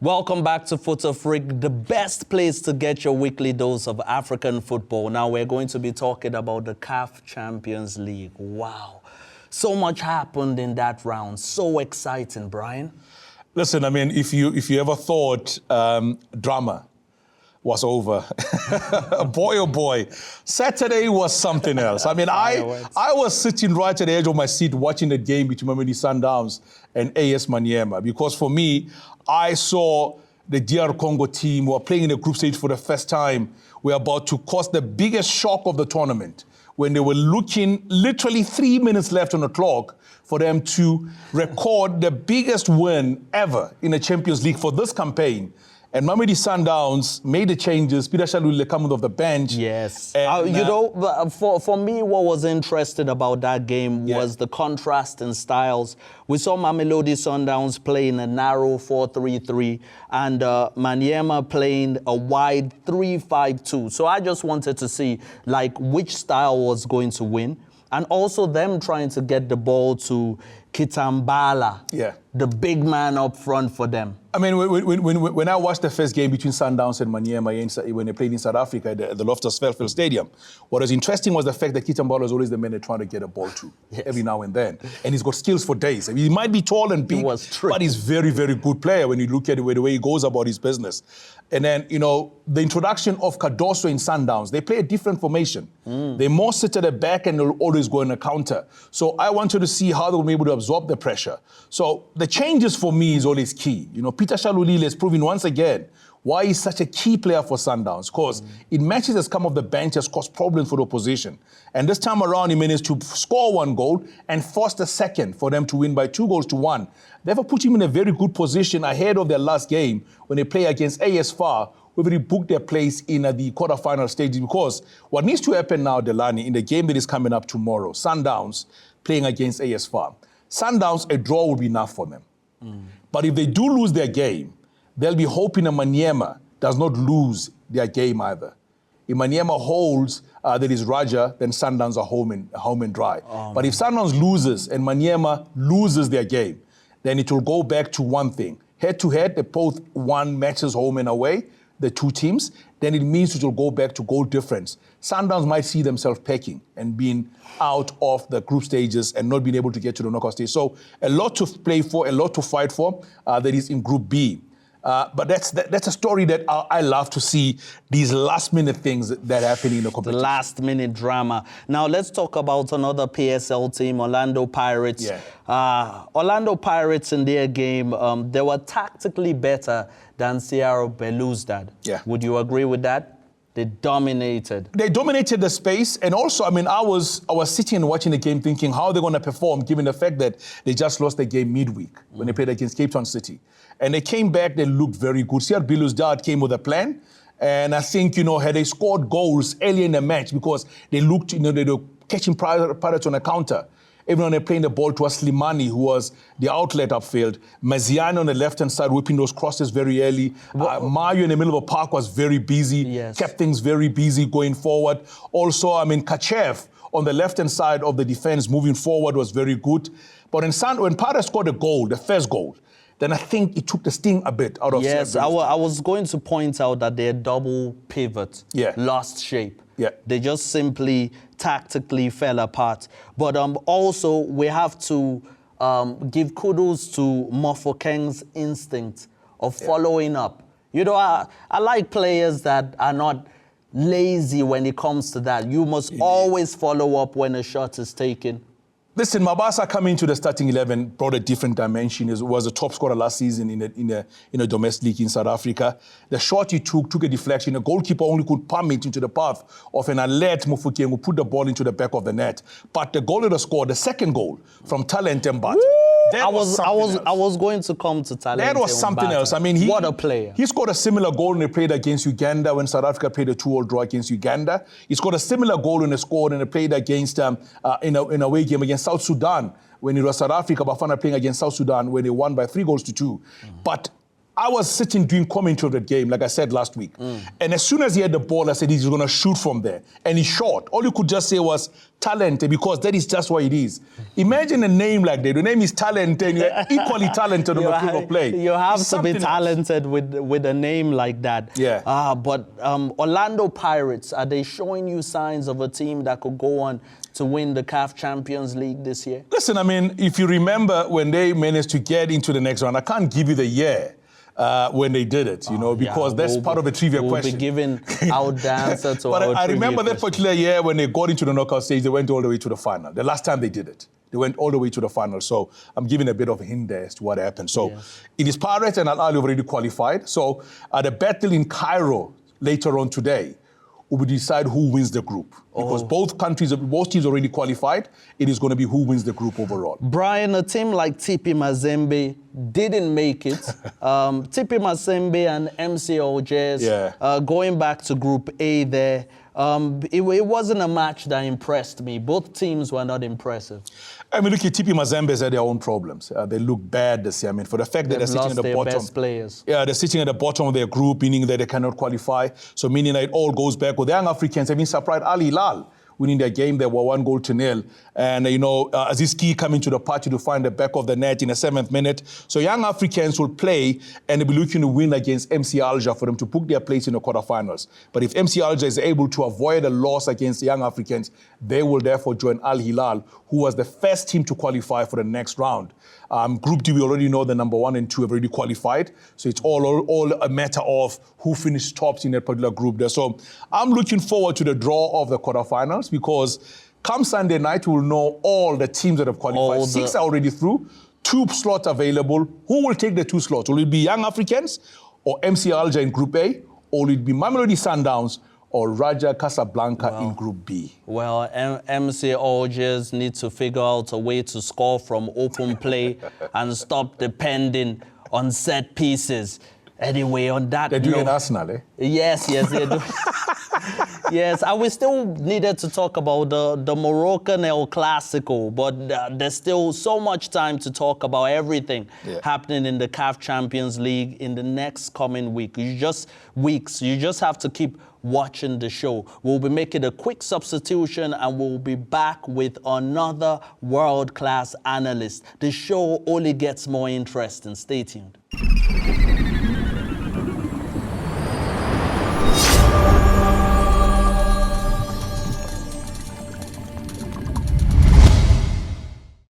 Welcome back to Fut-Afrique, the best place to get your weekly dose of African football. Now we're going to be talking about the CAF Champions League. Wow. So much happened in that round. So exciting, Brian. Listen, I mean, if you ever thought drama was over, boy, oh boy, Saturday was something else. I mean, I was sitting right at the edge of my seat watching the game between Sundowns and AS Maniema, because for me, I saw the DR Congo team who are playing in the group stage for the first time. We're about to cause the biggest shock of the tournament when they were looking literally 3 minutes left on the clock for them to record the biggest win ever in the Champions League for this campaign. And Mamelodi Sundowns made the changes. Peter Shalule coming off the bench. Yes. You know, for me, what was interesting about that game was the contrast in styles. We saw Mamelodi Sundowns playing a narrow 4-3-3 and Maniema playing a wide 3-5-2. So I just wanted to see, like, which style was going to win. And also them trying to get the ball to Kitambala, the big man up front for them. I mean, when I watched the first game between Sundowns and Maniema when they played in South Africa at the Loftus Versveld Stadium, what was interesting was the fact that Kitambala was always the man they're trying to get a ball to every now and then. And he's got skills for days. I mean, he might be tall and big, but he's very, very good player when you look at the way he goes about his business. And then, you know, the introduction of Cardoso in Sundowns, they play a different formation. They more sit at the back and they'll always go in a counter. So I wanted to see how they'll be able to absorb the pressure. So the changes for me is always key. You know, Peter Shalule has proven once again why he's such a key player for Sundowns, because in matches that's come off the bench has caused problems for the opposition. And this time around, he managed to score one goal and force the second for them to win by 2-1. Therefore, put him in a very good position ahead of their last game when they play against AS FAR, who already booked their place in the quarterfinal stages. Because what needs to happen now, Delani, in the game that is coming up tomorrow, Sundowns playing against AS FAR. Sundowns, a draw will be enough for them. But if they do lose their game, they'll be hoping that Maniema does not lose their game either. If Maniema holds that is Raja, then Sundowns are home and dry. But if Sundowns loses and Maniema loses their game, then it will go back to one thing. Head-to-head, they both won matches home and away, the two teams. Then it means it will go back to goal difference. Sundowns might see themselves pecking and being out of the group stages and not being able to get to the knockout stage. So a lot to play for, a lot to fight for that is in Group B. But that's a story that I love to see, these last-minute things that happen in the competition. The last-minute drama. Now, let's talk about another PSL team, Orlando Pirates. Orlando Pirates in their game, they were tactically better than CR Belouizidad. Would you agree with that? They dominated. They dominated the space. And also, I mean, I was sitting and watching the game thinking how they're going to perform, given the fact that they just lost the game midweek when they played against Cape Town City. And they came back, they looked very good. CR Belouizidad came with a plan. And I think, you know, had they scored goals early in the match, because they looked, you know, they were catching Pirates on a counter. Even when they're playing the ball to Slimani, who was the outlet upfield. Maziano on the left-hand side, whipping those crosses very early. Mario in the middle of the park was very busy, kept things very busy going forward. Also, I mean, Kachev on the left-hand side of the defense moving forward was very good. But when Pirates scored a goal, the first goal, then I think it took the sting a bit out of Yes, I was going to point out that their double pivot lost shape. They just simply tactically fell apart. But also, we have to give kudos to Mofokeng's instinct of following up. You know, I like players that are not lazy when it comes to that. You must always follow up when a shot is taken. Listen, Mabasa coming to the starting 11 brought a different dimension. He was the top scorer last season in a domestic league in South Africa. The shot he took a deflection. The goalkeeper only could palm it into the path of an alert Mofokeng who put the ball into the back of the net. But the goal that scored, the second goal from Talent Mbata. I was going to come to Talent. That was something else. I mean, what a player. He scored a similar goal when they played against Uganda when South Africa played a 2-2 draw against Uganda. He scored a similar goal when they scored and they played against in a away game against South Sudan when it was South Africa, Bafana playing against South Sudan when they won by 3-2. But I was sitting doing commentary of the game, like I said last week. And as soon as he had the ball, I said he's going to shoot from there. And he shot. All you could just say was talented, because that is just what it is. Imagine a name like that. The name is talented, and you're equally talented on the field of play. You have to be talented with a name like that. Yeah. But Orlando Pirates, are they showing you signs of a team that could go on to win the CAF Champions League this year? Listen, I mean, if you remember when they managed to get into the next round, I can't give you the year when they did it, you know, because that's part of a trivia question. We'll be giving out the answer to but our I remember that question. particular year when they got into the knockout stage, they went all the way to the final. The last time they did it, they went all the way to the final. So I'm giving a bit of a hint there as to what happened. So it is Pirates and Ahly already qualified. So the battle in Cairo later on today will decide who wins the group. Because both teams already qualified. It is going to be who wins the group overall. Brian, a team like TP Mazembe didn't make it. TP Mazembe and MC Algiers going back to Group A there. It wasn't a match that impressed me. Both teams were not impressive. I mean, look, TP Mazembe had their own problems. They look bad this year. I mean, for the fact that they're sitting at the bottom. Best players. Yeah, they're sitting at the bottom of their group, meaning that they cannot qualify. So meaning that it all goes back. Well, the young Africans have been surprised. Hilal winning their game, they were 1-0. And, you know, Aziz Ki coming to the party to find the back of the net in the 7th minute. So young Africans will play and they'll be looking to win against MC Alger for them to book their place in the quarterfinals. But if MC Alger is able to avoid a loss against the young Africans, they will therefore join Al Hilal, who was the first team to qualify for the next round. Group D, we already know the number 1 and 2 have already qualified. So it's all a matter of who finished tops in that particular group there. So I'm looking forward to the draw of the quarterfinals, because come Sunday night, we'll know all the teams that have qualified. 6 are already through, 2 slots available. Who will take the 2 slots? Will it be Young Africans or MC Alger in Group A? Or will it be Mamelodi Sundowns or Raja Casablanca in Group B? Well, MC Algiers need to figure out a way to score from open play and stop depending on set pieces. Anyway, on that They're doing Arsenal, eh? Yes, they do. Yes, and we still needed to talk about the Moroccan El Clasico, but there's still so much time to talk about everything happening in the CAF Champions League in the next coming week. You just have to keep watching the show. We'll be making a quick substitution and we'll be back with another world-class analyst. The show only gets more interesting. Stay tuned.